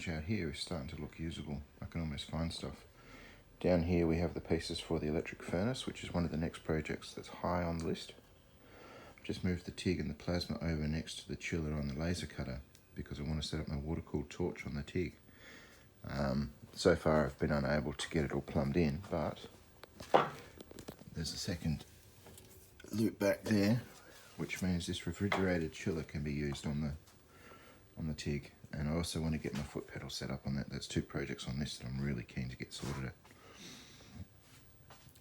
bench out here is starting to look usable. I can almost find stuff. Down here we have the pieces for the electric furnace, which is one of the next projects that's high on the list. I've just moved the TIG and the plasma over next to the chiller on the laser cutter because I want to set up my water-cooled torch on the TIG. So far I've been unable to get it all plumbed in, but there's a second loop back there, which means this refrigerated chiller can be used on the TIG. And I also want to get my foot pedal set up on that. That's two projects on this that I'm really keen to get sorted out.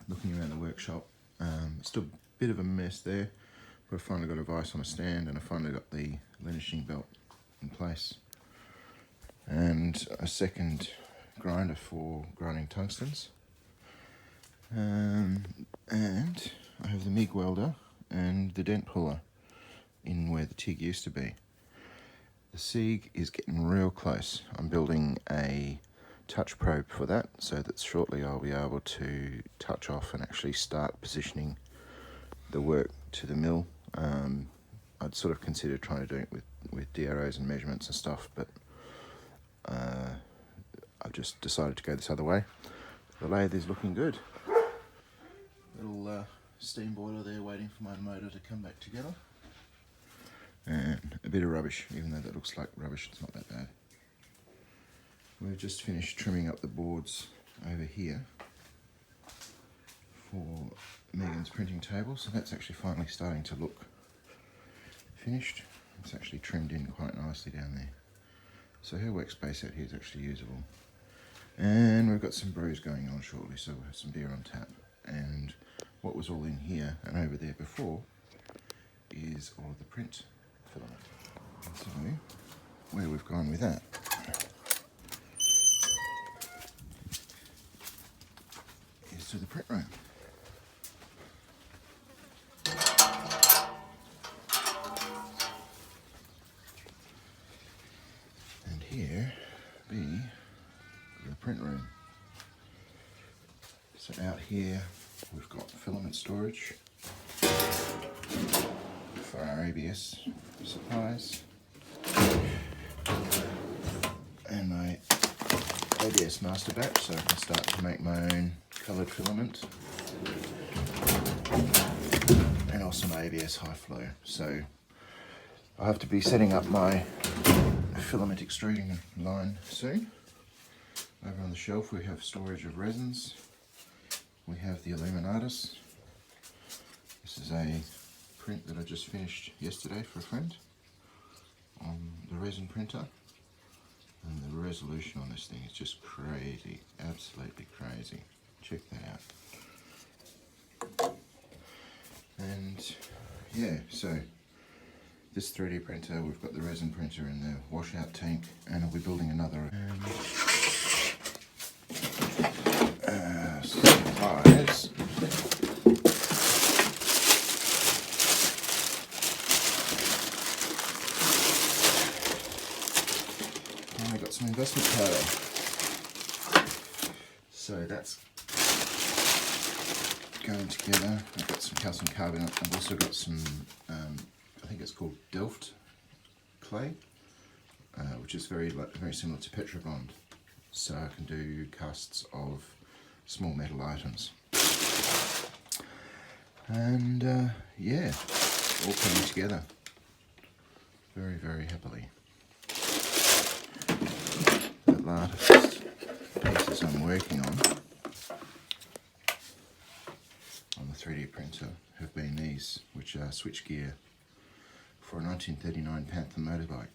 Looking around the workshop, still a bit of a mess there, but I finally got a vise on a stand and I finally got the lenishing belt in place. And a second grinder for grinding tungstens. And I have the MIG welder and the dent puller in where the TIG used to be. The SIG is getting real close. I'm building a touch probe for that so that shortly I'll be able to touch off and actually start positioning the work to the mill. I'd sort of considered trying to do it with DROs and measurements and stuff, but I've just decided to go this other way. The lathe is looking good. Little steam boiler there waiting for my motor to come back together. And a bit of rubbish, even though that looks like rubbish, it's not that bad. We've just finished trimming up the boards over here for Megan's printing table, so that's actually finally starting to look finished. It's actually trimmed in quite nicely down there. So her workspace out here is actually usable. And we've got some brews going on shortly, so we'll have some beer on tap. And what was all in here and over there before is all of the print filament. So where we've gone with that is to the print room. And here be the print room. So out here we've got filament storage for our ABS supplies and my ABS master batch, so I can start to make my own coloured filament, and also my ABS high flow. So I'll have to be setting up my filament extruding line soon. Over on the shelf we have storage of resins. We have the Illuminatus. This is a print that I just finished yesterday for a friend on the resin printer, and the resolution on this thing is just crazy, absolutely crazy. Check that out. And yeah, so this 3D printer, we've got the resin printer in the washout tank, and I'll be building another supplies. I got some investment powder, so that's going together. I've got some calcium carbonate. I've also got some, I think it's called Delft clay, which is very similar to Petrobond. So I can do casts of small metal items. And yeah, all coming together very, very happily. The latest pieces I'm working on the 3D printer have been these, which are switchgear for a 1939 Panther motorbike.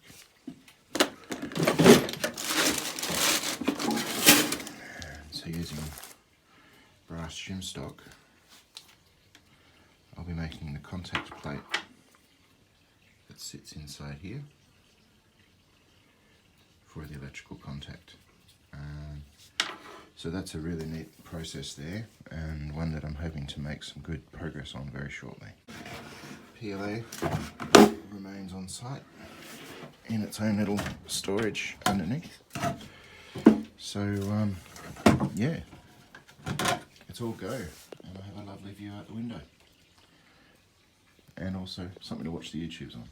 And so using brass shim stock, I'll be making the contact plate that sits inside here for the electrical contact. So that's a really neat process there, and one that I'm hoping to make some good progress on very shortly. PLA remains on site in its own little storage underneath. So yeah, it's all go, and I have a lovely view out the window. And also something to watch the YouTubes on.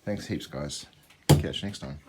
Thanks heaps guys. Catch you next time.